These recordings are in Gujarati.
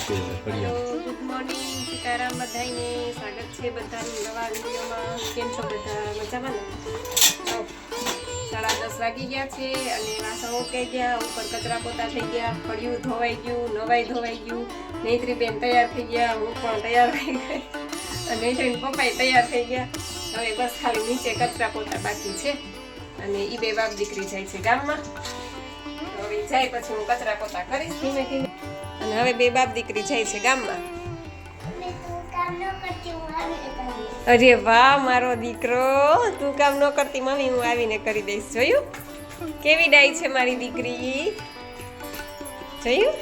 છે ગુડ મોર્નિંગ સીતારામ બધાને સ્વાગત છે બધાની નવા વિડીયોમાં. કેમ છો બધા? મજામાં ને? 10:30 વાગી ગયા છે અને વાસણ ઉકેઈ ગયા, ઉપર કચરા પોતા થઈ ગયા, ફળિયું ધોવાઈ ગયું, નવાઈ ધોવાઈ ગયું, નેત્રી બેન તૈયાર થઈ ગયા, હું પણ તૈયાર થઈ ગઈ અને નેત્રી પપ્પાએ તૈયાર થઈ ગયા. હવે બસ ખાલી નીચે કચરા પોતા બાકી છે અને ઈ બે બાપ દીકરી જાય છે ગામમાં. હવે જાય પછી હું કચરા પોતા કરીશ ધીમે ધીમે. અને હવે બે બાપ દીકરી જાય છે ગામમાં. અરે વાહ મારો દીકરો, તું કામ ન કરતી મમ્મી હું આવીને કરી દઈશ. જોયું કેવી ડાઈ છે મારી દીકરી? જોયું?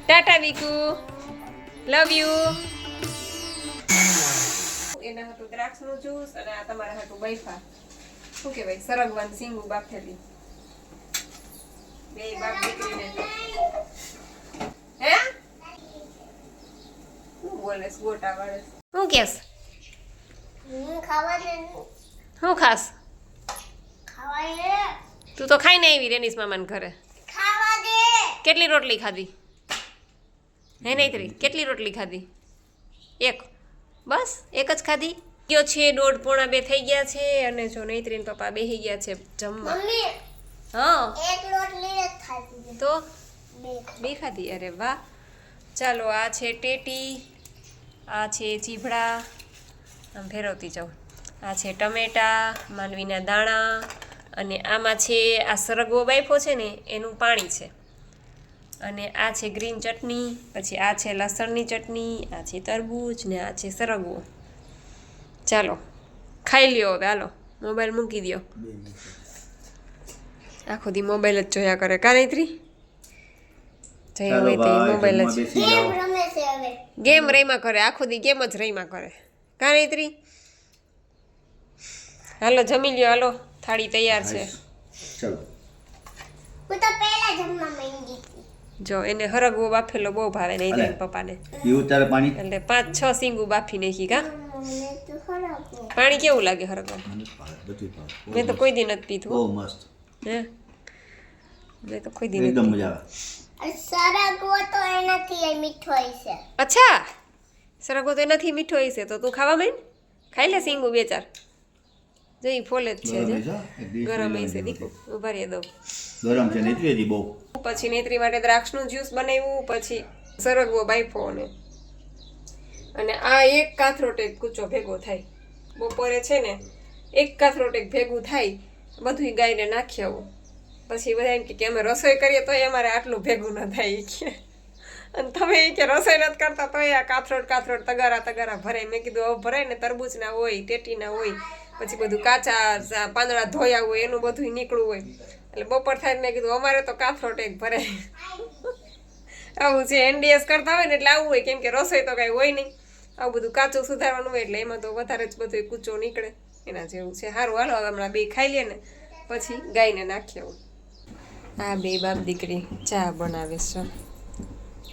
Tata Biku, love you. એના હાટું દ્રાક્ષનું જ્યુસ અને આ તમારા હાટું બૈફા. શું કહેવાય? સરગવાન સિંગુ બાફેલી. બે બાપ દીકરીને હે શું બોલેસ ગોટા વાળે? શું કેસ? શું ખાસ? તું તો ખાઈને આવી રેનીસ મામાને ઘરે. કેટલી રોટલી ખાધી? હે નૈત્રી, કેટલી રોટલી ખાધી? એક? બસ એક જ ખાધી? ગયો છે 1:30-1:30 થઈ ગયા છે અને જો નૈત્રીન પપ્પા બેસી ગયા છે જમવા. હા એક રોટલી જ ખાધી તો બે બે ખાધી. અરે વાહ. ચાલો આ છે ટેટી, આ છે ચીભડા, આમ ફેરવતી જાઉં. આ છે ટમેટા, માંડવીના દાણા અને આમાં છે આ સરગવો બાફો છે ને એનું પાણી છે અને આ છે ગ્રીન ચટણી, પછી આ છે લસણની ચટણી, આ છે તરબૂચ ને આ છે સરગવો. ચાલો ખાઈ લ્યો હવે. હાલો મોબાઈલ મૂકી દો. આખો દી મોબાઈલ જ જોયા કરે કા નૈત્રી? જઈ હોય તે મોબાઈલ જ ગેમ રમે છે હવે. ગેમ રમ્યા કરે, આખો દી ગેમ જ રમ્યા કરે કા નૈત્રી? હાલો જમી લ્યો, હાલો થાળી તૈયાર છે. ચલો હું તો પહેલા જમવા માંગી હતી. જો એને હરગવો બાફેલો બહુ ભાવે નૈત્રી પપ્પાને, પીવું તારે પાણી? એટલે 5-6 સિંગુ બાફી નાખી કા. મને તો ખરાબ પાણી કેવું લાગે હરગવો? મને ભાવે, બધું ભાવે. મેં તો કોઈ દી નથી પીધું. બહુ મસ્ત, હે મેં તો કોઈ દી નથી એકદમ પીધું. મજા આવે. સરગવો તો એનાથી એ મીઠો હોય છે. અચ્છા સરગવો તો એનાથી મીઠો હશે તો તું ખાવા માંડ. ખાઈ લે સિંગુ 2-4. જો ઈ ફોલે જ છે ગરમ જો. હશે, એક ડીશ ગરમ લઈ હશે લેવાની દીકુ, ઉભા રહી દઉં. ગરમ છે નહીં હજી બહુ. પછી નેત્રી માટે દ્રાક્ષનું જ્યુસ બનાવ્યું, પછી સરગવો બાફો અને આ એક કાથરોટ એક કૂચો ભેગો થાય. બપોરે છે ને એક કાથરોટ એક ભેગું થાય, બધું ગાયને નાખી આવું. પછી બધા એમ કે અમે રસોઈ કરીએ તોય અમારે આટલું ભેગું ન થાય ઈ કે. અને તમે ઈ કે રસોઈ નથી કરતા તોય આ કાથરોટ તગારા ભરાય. મેં કીધું હવે ભરાય ને, તરબૂચના હોય, ટેટીના હોય, પછી બધું કાચા પાંદડા ધોયા હોય એનું બધું નીકળવું હોય. એટલે બપોર થાય મેં કીધું અમારે તો કાથરોટ એક ભરાય. આવું છે NDS કરતા હોય ને એટલે આવું હોય, કેમ કે રસોઈ તો કાંઈ હોય નહીં. આવું બધું કાચું સુધારવાનું હોય એટલે એમાં તો વધારે જ બધું કૂચો નીકળે. એના જેવું છે. સારું હાલો હવે હમણાં બે ખાઈ લે ને પછી ગાયને નાખી આવું. આ બે બાપ દીકરી ચા બનાવે છે.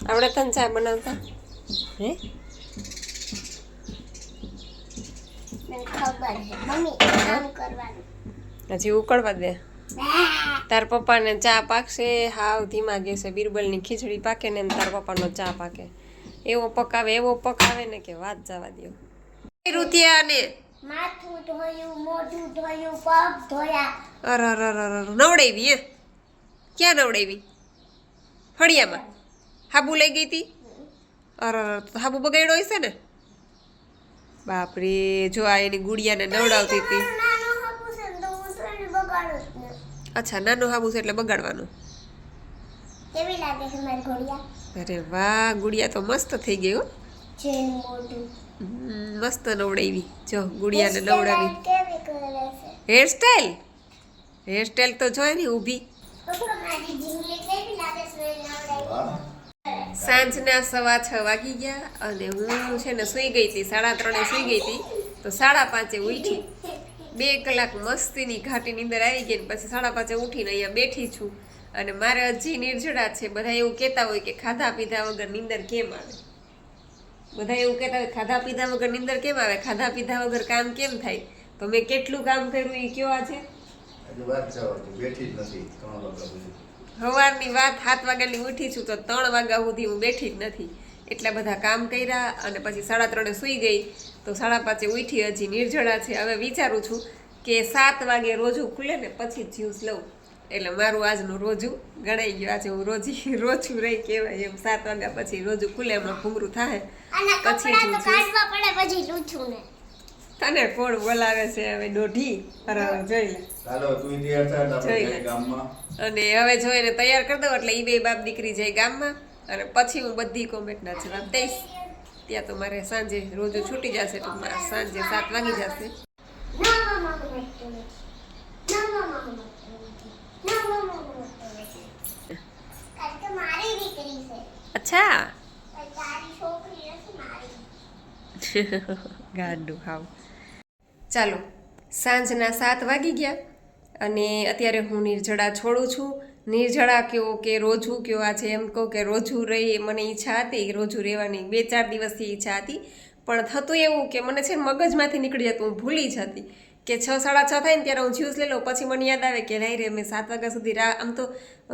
આવડે તને ચા બનાવતા? હે મને ખબર છે મમ્મી કામ કરવાનું. હજી ઉકળવા દે. તાર પપ્પાને ચા પાકશે હાવ ધીમા ગેસે. બિરબલની ખીચડી પાકે ને એમ તાર પપ્પાનો ચા પાકે. એવો પકાવે ને કે વાત જવા દો. રૂતિયા ને માથું ધોયું, મોઢું ધોયું, પગ ધોયા. અર નવડાવી. ક્યાં નવડાવી? ફળિયામાં હાબુ લઈ ગઈ હતી? તો હાબુ બગાડ્યો હશે ને? બાપરે જો આ એની ગુડિયાને નવડાવતી હતી. નાનો હાબુ છે ને તો હું થોડી બગાડું જ ને. અચ્છા નાનું હાબુ છે એટલે બગાડવાનું. કેવી લાગે છે મારી ઘોડિયા? અરે વાહ ગુડિયા તો મસ્ત થઈ ગઈ હો. જેન મોઢું મસ્ત નવડાવી. જો ગુડિયાને નવડાવી. કેવી કરે છે? હેરસ્ટાઈલ તો જોય ને ઊભી. પપ્પા મારી જીંગલી કેવી લાગે છે નવડાવી? સાંજના 6:15 વાગી ગયા અને હું છે ને સૂઈ ગઈ હતી. 3:30 સૂઈ ગઈ હતી તો 5:30 ઉઠી. 2 કલાક મસ્તીની ઘાટી નીંદર આવી ગઈ ને પછી 5:30 ઉઠીને અહીંયા બેઠી છું. અને મારે હજી નિર્જળા છે. બધા એવું કહેતા હોય કે ખાધા પીધા વગર નીંદર કેમ આવે? બધા એવું કહેતા હોય ખાધા પીધા વગર નીંદર કેમ આવે? ખાધા પીધા વગર કામ કેમ થાય? તો મેં કેટલું કામ કર્યું એ કયો આજે? વાત બેઠી જ નથી 3 વાગ્યા સુધી. સવારની વાત 7 વાગ્યાની ઉઠી છું તો 3 વાગ્યા સુધી હું બેઠી જ નથી. એટલા બધા કામ કર્યા અને પછી 3:30 સૂઈ ગઈ તો 5:30 ઉઠી. હજી નિર્જળા છે. હવે વિચારું છું કે 7 વાગે રોજું ખુલે ને પછી જ્યુસ લઉં એટલે મારું આજનું રોજું ગણાઈ ગયું. આજે હું રોજું રહી કહેવાય એમ. 7 વાગ્યા પછી રોજું ખુલે એમાં ભૂંગરું થાય પછી જ હું કાઢવા પડે પછી લૂછું ને તને કોણ બોલાવે છે હવે દોઢી બરાબર જોઈ લે. ચાલો તું તૈયાર થા જોઈ લે. આપણે ગામમાં. અને હવે જોઈને તૈયાર કરી દઉં એટલે ઈ બે બાપ દીકરી જાય ગામમાં અને પછી હું બધી કોમેન્ટના જવાબ દઈશ. ત્યાં તો મારે સાંજે રોજુ છૂટી જશે ટૂંકમાં સાંજે 7 વાગી જશે. મારી દીકરી છે અચ્છા તારી છોકરી નથી મારી. ગાંડું હાવ. ચાલો સાંજના 7 વાગી ગયા અને અત્યારે હું નિર્જળા છોડું છું. નિર્જળા કયો કે રોજુ કયો, આજે એમ કહું કે રોજુ રહી મને ઈચ્છા હતી રોજુ રહેવાની 2-4 દિવસથી ઈચ્છા હતી. પણ થતું એવું કે મને છે ને મગજમાંથી નીકળી જતું, હું ભૂલી જતી કે 6-6:30 થાય ને ત્યારે હું જ્યુસ લઈ લઉં. પછી મને યાદ આવે કે નહીં રે મેં 7 વાગ્યા સુધી આમ તો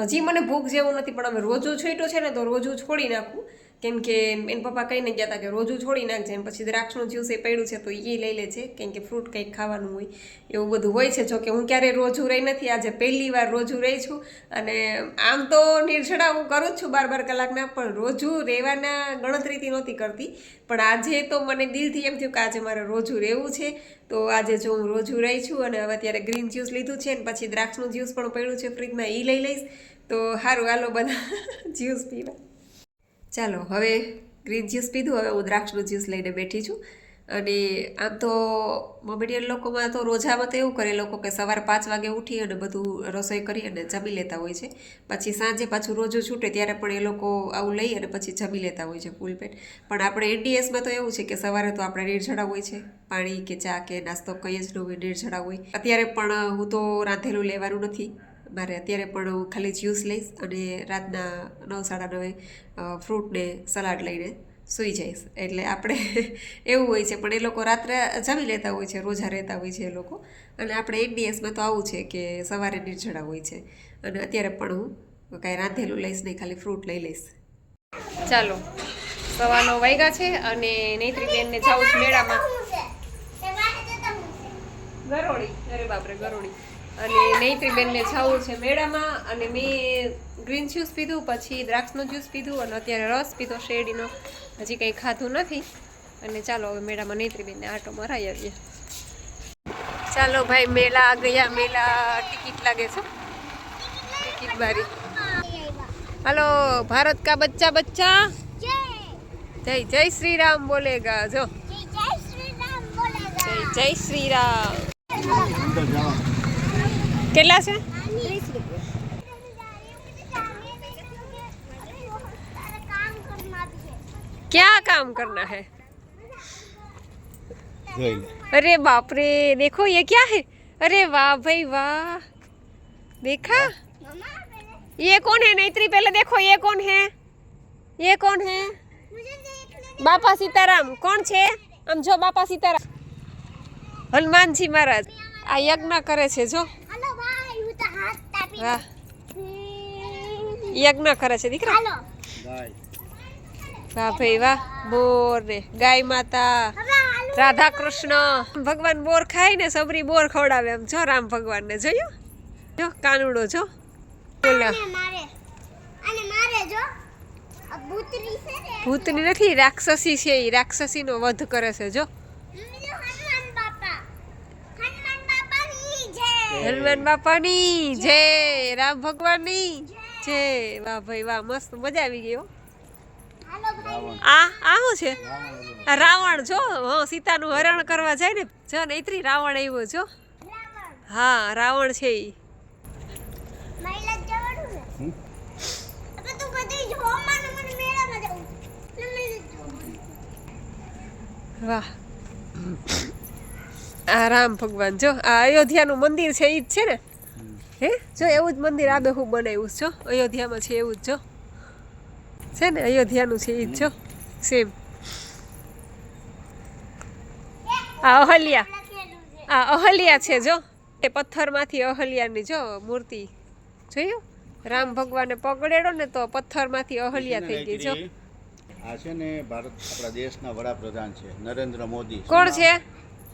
હજી મને ભૂખ જેવું નથી પણ હવે રોજુ છૂટ્યું છે ને તો રોજુ છોડી નાખું. કેમ કે એના પપ્પા કહીને ગયા હતા કે રોજુ છોડી નાખજે અને પછી દ્રાક્ષનું જ્યુસ એ પડ્યું છે તો એ લઈ લે છે કેમ કે ફ્રૂટ કંઈક ખાવાનું હોય એવું બધું હોય છે. જો કે હું ક્યારેય રોજુ રહી નથી, આજે પહેલી વાર રોજુ રહી છું. અને આમ તો નિર્જળા હું કરું જ છું 12 કલાકના પણ રોજુ રહેવાના ગણતરીથી નહોતી કરતી. પણ આજે તો મને દિલથી એમ થયું કે આજે મારે રોજુ રહેવું છે તો આજે જો હું રોજુ રહી છું. અને હવે અત્યારે ગ્રીન જ્યુસ લીધું છે ને પછી દ્રાક્ષનું જ્યુસ પણ પડ્યું છે ફ્રીજમાં એ લઈ લઈશ. તો સારું હાલો બધા જ્યુસ પીવા. ચાલો હવે ગ્રીન જ્યુસ પીધું, હવે હું દ્રાક્ષનું જ્યુસ લઈને બેઠી છું. અને આમ તો મોમેડિયન લોકોમાં તો રોજામાં તો એવું કરે લોકો કે સવારે 5 વાગે ઉઠી અને બધું રસોઈ કરી અને જમી લેતા હોય છે. પછી સાંજે પાછું રોજુ છૂટે ત્યારે પણ એ લોકો આવું લઈ અને પછી જમી લેતા હોય છે ફૂલ પેટ. પણ આપણે એનડીએસમાં તો એવું છે કે સવારે તો આપણે નિર્જળા હોય છે, પાણી કે ચા કે નાસ્તો કંઈ જ ન હોય, નિર્જળા હોય. અત્યારે પણ હું તો રાંધેલું લેવાનું નથી મારે, અત્યારે પણ હું ખાલી જ્યુસ લઈશ અને રાતના 9-9:30 ફ્રૂટ ને સલાડ લઈને સૂઈ જઈશ. એટલે આપણે એવું હોય છે. પણ એ લોકો રાત્રે જમી લેતા હોય છે, રોજા રહેતા હોય છે એ લોકો. અને આપણે એનડીએસમાં તો આવું છે કે સવારે નિર્જળા હોય છે. અને અત્યારે પણ હું કાંઈ રાંધેલું લઈશ નહીં, ખાલી ફ્રૂટ લઈ લઈશ. ચાલો 9:15 વાગ્યા છે અને નૈત્રી બેનને જાઉં છું મેળામાં. ગરોળી, અરે બાપરે ગરોળી. અને નૈત્રીબેનને જવું છે મેળામાં. અને મેં ગ્રીન જ્યુસ પીધું, પછી દ્રાક્ષનું જ્યુસ પીધું અને અત્યારે રસ પીધો શેરડીનો. હજી કંઈ ખાધું નથી. અને ચાલો હવે મેળામાં નૈત્રીબેનને આટો મરાઈ આવીએ. ચાલો ભાઈ મેળા આ ગયા. મેળા ટિકિટ લાગે છે, ટિકિટ બારી. હલો ભારત કા બચ્ચા બચ્ચા જય જય શ્રી રામ બોલેગા. જો જય શ્રી રામ. કેટલા છે? क्या काम करना है? अरे बाप रे देखो ये क्या है? अरे वाह भाई वाह, देखा? ये कौन है नैत्री? पहले देखो ये कौन है? ये कौन है? बापा सीताराम. कौन છે? આમ જો બાપા સીતારામ, હનુમાનજી મહારાજ આ યજ્ઞ કરે છે. જો વાહ, યજ્ઞ કરે છે દીકરા. વાહ ભાઈ વાહ. બોર ને ગાય માતા, રાધા કૃષ્ણ ભગવાન બોર ખાય ને સબરી બોર ખવડાવે. એમ જો રામ ભગવાન ને જોયું, જો કાનુડો જો ભૂતની નથી, રાક્ષસી છે. એ રાક્ષસી નો વધ કરે છે. જો હનુમાન બાપાની જય, રામ ભગવાનની જય. વાહ ભાઈ વાહ, મસ્ત મજા આવી ગઈ. આ શું છે? આ રાવણ જો, હા સીતાનું હરણ કરવા જાય ને. જો નૈત્રી રાવણ આવ્યો જો. હા રાવણ છે ઈ. વાહ, આ રામ ભગવાન જો. આ અયોધ્યાનું મંદિર છે ઈ જ છે ને? હે જો એવું જ મંદિર આબે હું બનાવ્યું છો અયોધ્યામાં છે એવું જ જો છે ને. અયોધ્યાનું છે ઈ જ જો સેમ. આ અહલ્યા, આ અહલ્યા છે જો. એ પથ્થરમાંથી અહલ્યાની જો મૂર્તિ જોયું. રામ ભગવાને પકડેડો ને તો પથ્થરમાંથી અહલ્યા થઈ ગઈ જો. આ છે ને ભારત આપણા દેશના વડાપ્રધાન છે નરેન્દ્ર મોદી. કોણ છે?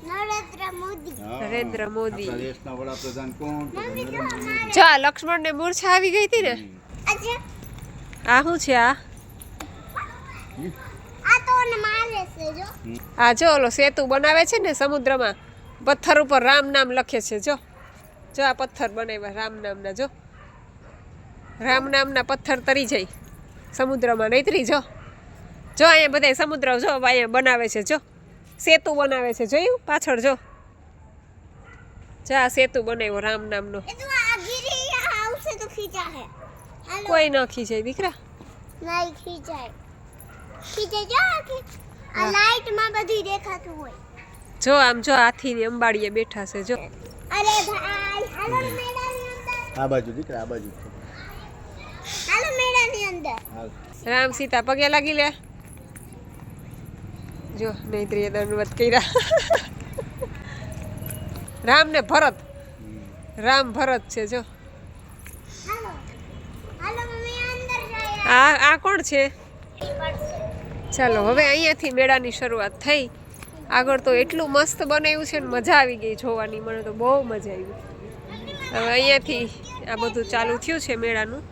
નરેન્દ્ર મોદી. હા, નરેન્દ્ર મોદી. આપણા દેશના વડાપ્રધાન કોણ? તો નરેન્દ્ર મોદી. જો આ લક્ષ્મણ ને મૂર્છા આવી ગઈ હતી ને. અચ્છા આ શું છે આ? આ તો ને મારે છે જો. આ જો ઓલો સેતુ બનાવે છે ને સમુદ્રમાં, પથ્થર ઉપર રામ નામ લખે છે જો. જો આ પથ્થર બનાવ્યા રામ નામના જો. રામ નામના પથ્થર તરી જાય સમુદ્રમાં નહીતરી જો. જો અહીંયા બધા સમુદ્ર જો અહીંયા બનાવે છે જો. સેતુ બનાવે છે જોયું પાછળ જો. જો આ સેતુ બનાવ્યો રામ નામનો. એ તો આ ગીરી આવશે તો ખીચા હે. હાલો કોઈ ન ખીચાય દીકરા. નહીં ખીચાય. ખીચાય જો કે આ લાઈટ માં બધું દેખાતું હોય. જો આમ જો હાથીની અંબાડીએ બેઠા છે જો. અરે ભાઈ હાલો મેળાની અંદર. આ બાજુ દીકરા આ બાજુ. હાલો મેળાની અંદર. હાલ. રામ સીતા પગે લાગી લે જો. નૈત્રીએ દંડવત કર્યા. રામ ને ભરત. રામ ભરત છે જો. હાલો હાલો મમ્મી અંદર જાય. આ કોણ છે? ચાલો હવે અહીંયાથી મેળાની શરૂઆત થઈ. આગળ તો એટલું મસ્ત બનાવ્યું છે ને મજા આવી ગઈ જોવાની. મને તો બહુ મજા આવી. હવે અહીંયાથી આ બધું ચાલુ થયું છે મેળાનું.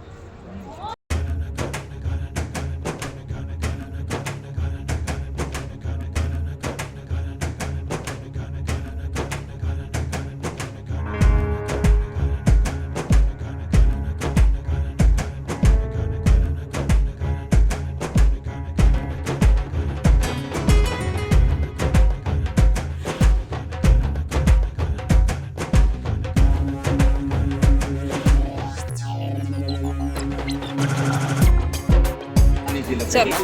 ચલો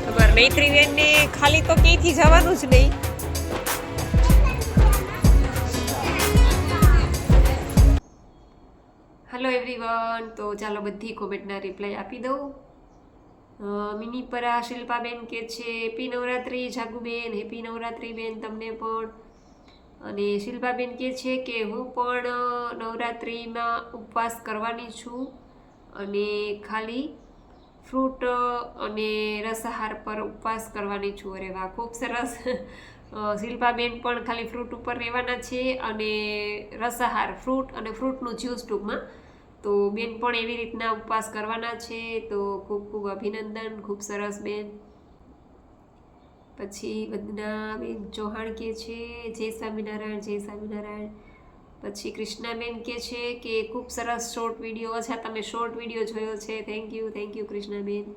તમારે નૈત્રી બેનને ખાલી તો ક્યાંયથી જવાનું જ નહીં. હેલો એવરીવન, તો ચાલો બધી કોમેન્ટના રિપ્લાય આપી દઉં. મિની પરા શિલ્પાબેન કે છે હેપી નવરાત્રી જાગુબેન. હેપી નવરાત્રી બેન તમને પણ. અને શિલ્પાબેન કે છે કે હું પણ નવરાત્રિમાં ઉપવાસ કરવાની છું અને ખાલી ફ્રૂટ અને રસાહાર પર ઉપવાસ કરવાની છું. અરે વાહ, ખૂબ સરસ. શિલ્પાબેન પણ ખાલી ફ્રૂટ ઉપર રહેવાના છે અને રસાહાર ફ્રૂટ અને ફ્રૂટનું જ્યુસ ટૂંકમાં. તો બેન પણ એવી રીતના ઉપવાસ કરવાના છે. તો ખૂબ ખૂબ અભિનંદન, ખૂબ સરસ બેન. પછી વંદના બેન ચૌહાણ કે છે જય સ્વામિનારાયણ જય સ્વામિનારાયણ. પછી કૃષ્ણાબેન કે છે કે ખૂબ સરસ શોર્ટ વિડીયો. અચ્છા, તમે શોર્ટ વિડીયો જોયો છે, થેન્ક યુ કૃષ્ણાબેન.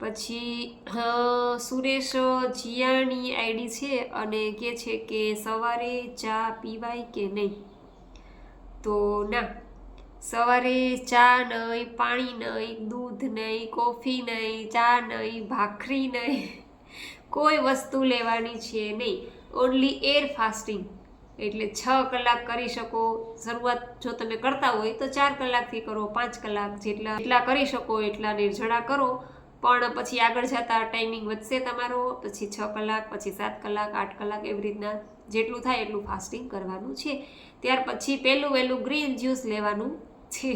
પછી સુરેશ જીયાણી આઈડી છે અને કે છે કે સવારે ચા પીવાય કે નહીં? તો ના, સવારે ચા નહીં, પાણી નહીં, દૂધ નહીં, કોફી નહીં, ચા નહીં, ભાખરી નહીં, કોઈ વસ્તુ લેવાની છે નહીં. Only air fasting. એટલે 6 કલાક કરી શકો. શરૂઆત જો તમે કરતા હોય તો 4 કલાકથી કરો, 5 કલાક જેટલા કરી શકો એટલા નિર્જળા કરો. પણ પછી આગળ જતા ટાઈમિંગ વધશે તમારો. પછી 6 કલાક, પછી 7 કલાક, 8 કલાક, એવી રીતના જેટલું થાય એટલું ફાસ્ટિંગ કરવાનું છે. ત્યાર પછી વહેલું ગ્રીન જ્યુસ લેવાનું છે.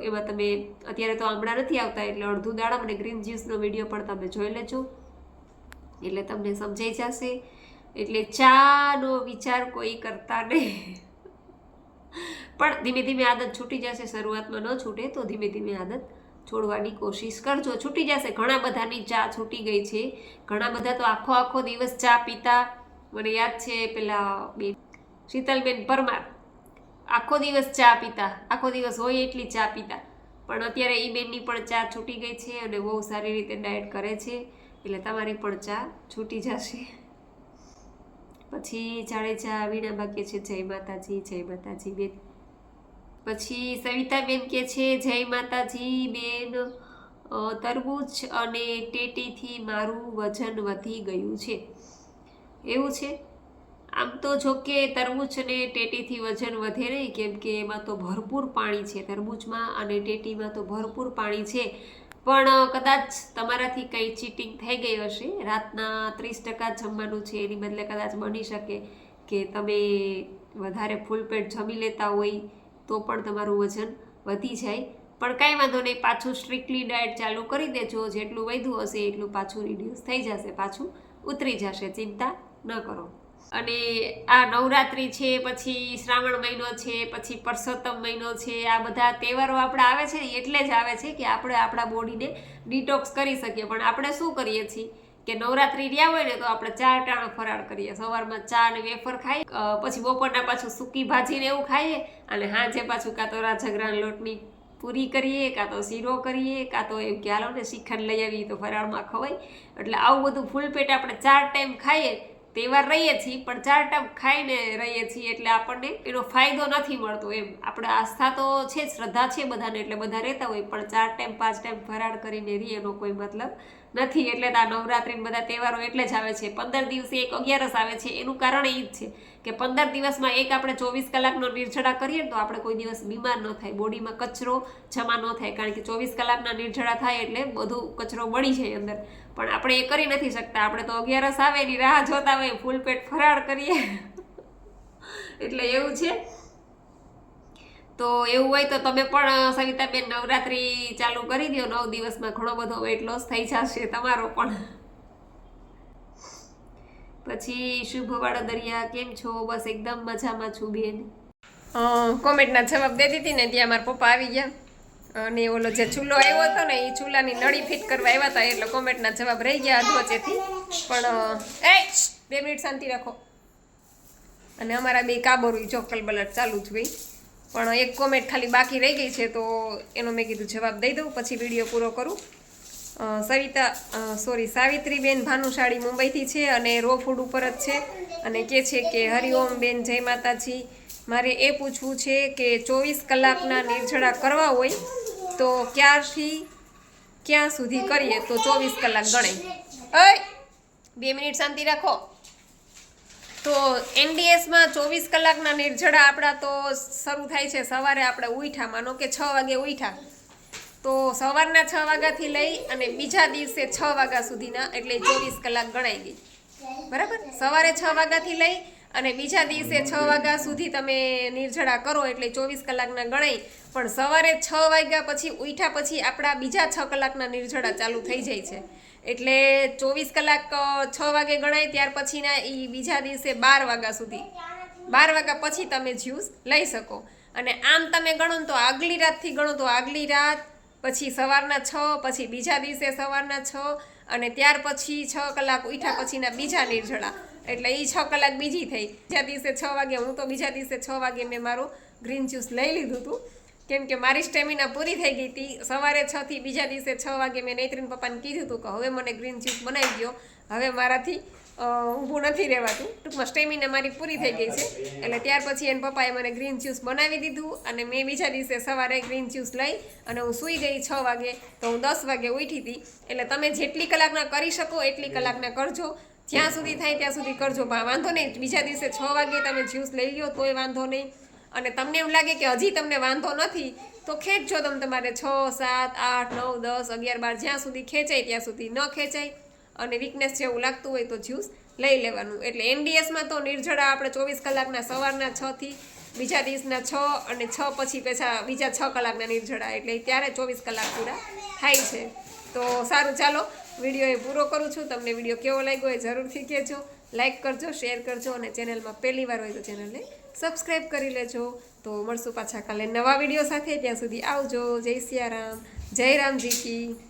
એમાં તમે અત્યારે તો આમળા નથી આવતા એટલે અડધું દાડમ અને ગ્રીન જ્યુસનો વિડીયો પણ તમે જોઈ લેજો એટલે તમને સમજાઈ જશે. એટલે ચાનો વિચાર કોઈ કરતા નહીં. પણ ધીમે ધીમે આદત છૂટી જશે. શરૂઆતમાં ન છૂટે તો ધીમે ધીમે આદત છોડવાની કોશિશ કરજો, છૂટી જશે. ઘણા બધાની ચા છૂટી ગઈ છે. ઘણા બધા તો આખો દિવસ ચા પીતા. મને યાદ છે પેલા બેન શીતલબેન પરમાર આખો દિવસ ચા પીતા, આખો દિવસ હોય એટલી ચા પીતા. પણ અત્યારે એ બેનની પણ ચા છૂટી ગઈ છે અને બહુ સારી રીતે ડાયટ કરે છે. એટલે તમારી પણ ચા છૂટી જશે. પછી જાડેજા વીણાબા કે છે જય માતાજી બેન. પછી સવિતાબેન કે છે જય માતાજી બેન, તરબૂચ અને ટેટીથી મારું વજન વધી ગયું છે. એવું છે? આમ તો જો કે તરબૂચ અને ટેટીથી વજન વધે નહીં, કેમ કે એમાં તો ભરપૂર પાણી છે. તરબૂચમાં અને ટેટીમાં તો ભરપૂર પાણી છે. પણ કદાચ તમારાથી કંઈ ચીટિંગ થઈ ગઈ હશે. રાતના 30% જમવાનું છે એની બદલે કદાચ બની શકે કે તમે વધારે ફૂલ પેટ જમી લેતા હોય તો પણ તમારું વજન વધી જાય. પણ કાંઈ વાંધો નહીં, પાછું સ્ટ્રિક્ટલી ડાયટ ચાલુ કરી દેજો. જેટલું વધ્યું હશે એટલું પાછું રિડ્યુસ થઈ જશે, પાછું ઉતરી જશે, ચિંતા ન કરો. અને આ નવરાત્રિ છે, પછી શ્રાવણ મહિનો છે, પછી પરસોત્તમ મહિનો છે, આ બધા તહેવારો આપણે આવે છે ને એટલે જ આવે છે કે આપણે આપણા બોડીને ડિટોક્સ કરી શકીએ. પણ આપણે શું કરીએ છીએ કે નવરાત્રિ રહ્યા હોય ને તો આપણે 4 ટાણા ફરાળ કરીએ. સવારમાં ચા ને વેફર ખાઈએ, પછી બપોરના પાછું સૂકી ભાજીને એવું ખાઈએ, અને સાંજે પાછું કાં તો રાજગરાના લોટની પૂરી કરીએ, કાં તો શીરો કરીએ, કાં તો એમ કે હાલો ને શ્રીખંડ લઈ આવીએ તો ફરાળમાં ખવાય. એટલે આવું બધું ફૂલ પેટ આપણે 4 ટાઈમ ખાઈએ. તહેવાર રહીએ છીએ પણ 4 ટાઈમ ખાઈને રહીએ છીએ એટલે આપણને એનો ફાયદો નથી મળતો. એમ આપણે આસ્થા તો છે, શ્રદ્ધા છે બધાને, એટલે બધા રહેતા હોય, પણ 4 ટાઈમ 5 ટાઈમ ફરાળ કરીને રહીએ એનો કોઈ મતલબ નથી. એટલે આ નવરાત્રિ બધા તહેવારો એટલે જ આવે છે. 15 દિવસે એક 11સ આવે છે, એનું કારણ એ જ છે કે 15 દિવસમાં એક આપણે 24 કલાકનો નિર્જળા કરીએ તો આપણે કોઈ દિવસ બીમાર ન થાય, બોડીમાં કચરો જમા ન થાય. કારણ કે 24 કલાકના નિર્જળા થાય એટલે બધું કચરો બળી જાય અંદર. પણ આપણે એ કરી નથી શકતા. આપણે તો 11સ આવે એની રાહ જોતા હોય, ફૂલ પેટ ફરાળ કરીએ. એટલે એવું છે. તો એવું હોય તો તમે પણ સવિતાબેન નવરાત્રિ ચાલુ કરી દો. 9 દિવસમાં ઘણો બધો વેઇટ લોસ થઈ જશે તમારો પણ. પછી શુભ વાડોદરિયા, કેમ છો? બસ એકદમ મજામાં છું બેન. કોમેન્ટના જવાબ દેતી હતી ને ત્યાં મારા પપ્પા આવી ગયા, અને ઓલો જે ચૂલો આવ્યો હતો ને એ ચૂલાની નળી ફિટ કરવા આવ્યા હતા, એટલે કોમેન્ટના જવાબ રહી ગયા અધવચ્ચેથી. પણ 2 મિનિટ શાંતિ રાખો. અને અમારા બે કાબોરું ચોકલ બલટ ચાલુ જ ગઈ, પણ એક કોમેન્ટ ખાલી બાકી રહી ગઈ છે, તો એનો મેં કીધું જવાબ દઈ દઉં પછી વિડીયો પૂરો કરું. સાવિત્રીબેન ભાનુશાળી મુંબઈથી છે અને રો ફૂડ ઉપર જ છે, અને કહે છે કે હરિઓમ બેન, જય માતાજી. મારે એ પૂછવું છે કે 24 કલાકના નિર્જળા કરવા હોય તો ક્યારથી ક્યાં સુધી કરીએ તો 24 કલાક ગણાય? 2 મિનિટ શાંતિ રાખો. તો એનડીએસમાં 24 કલાકના નિર્જળા આપણા તો શરૂ થાય છે સવારે આપણે ઉઠ્યા, માનો કે 6 વાગે ઉઠ્યા, તો સવારના 6 વાગ્યાથી લઈ અને બીજા દિવસે 6 વાગ્યા સુધીના, એટલે 24 કલાક ગણાઈ ગઈ. બરાબર? સવારે 6 વાગ્યાથી લઈ અને બીજા દિવસે 6 વાગ્યા સુધી તમે નિર્જળા કરો એટલે 24 કલાકના ગણાય. પણ સવારે 6 વાગ્યા પછી ઉઠ્યા પછી આપણા બીજા 6 કલાકના નિર્જળા ચાલુ થઈ જાય છે. એટલે 24 કલાક 6 વાગે ગણાય, ત્યાર પછીના એ બીજા દિવસે 12 વાગ્યા સુધી, 12 વાગ્યા પછી તમે જ્યુસ લઈ શકો. અને આમ તમે ગણો તો આગલી રાતથી ગણો તો આગલી રાત, પછી સવારના 6, પછી બીજા દિવસે સવારના 6, અને ત્યાર પછી 6 કલાક ઉઠ્યા પછીના બીજા નિર્જળા, એટલે એ 6 કલાક બીજી થઈ. બીજા દિવસે 6 વાગે, હું તો બીજા દિવસે 6 વાગે મેં મારું ગ્રીન જ્યુસ લઈ લીધું હતું, કેમ કે મારી સ્ટેમિના પૂરી થઈ ગઈ હતી. સવારે 6 થી બીજા દિવસે 6 વાગે મેં નૈત્રીન પપ્પાને કીધું હતું કે હવે મને ગ્રીન જ્યુસ બનાવી દો, હવે મારાથી ઊભું નથી રહેવાતું. ટૂંકમાં સ્ટેમિના મારી પૂરી થઈ ગઈ છે. એટલે ત્યાર પછી એના પપ્પાએ મને ગ્રીન જ્યુસ બનાવી દીધું, અને મેં બીજા દિવસે સવારે ગ્રીન જ્યુસ લઈ અને હું સૂઈ ગઈ 6 વાગે, તો હું 10 વાગે ઉઠી હતી. એટલે તમે જેટલી કલાકના કરી શકો એટલી કલાકના કરજો, જ્યાં સુધી થાય ત્યાં સુધી કરજો. વાંધો નહીં, બીજા દિવસે 6 વાગે તમે જ્યુસ લઈ લો તોય વાંધો નહીં. અને તમને એમ લાગે કે હજી તમને વાંધો નથી તો ખેંચજો તમે તમારે 6, 7, 8, 9, 10, 11, 12 જ્યાં સુધી ખેંચાય ત્યાં સુધી. ન ખેંચાય અને વીકનેસ જેવું લાગતું હોય તો જ્યુસ લઈ લેવાનું. એટલે એનડીએસમાં તો નિર્જળા આપણે 24 કલાકના સવારના 6 થી બીજા દિવસના 6, અને 6 પછી પાછા બીજા 6 કલાકના નિર્જળા, એટલે ત્યારે 24 કલાક પૂરા થાય છે. તો સારું, ચાલો વિડીયો એ પૂરો કરું છું. તમને વિડીયો કેવો લાગ્યો એ જરૂરથી કહેજો. લાઈક કરજો, શેર કરજો, અને ચેનલમાં પહેલી વાર હોય તો ચેનલને સબસ્ક્રાઈબ કરી લેજો. તો મળશું પાછા કાલે નવા વિડીયો સાથે. ત્યાં સુધી આવજો. જય સિયારામ, જય રામજી કી.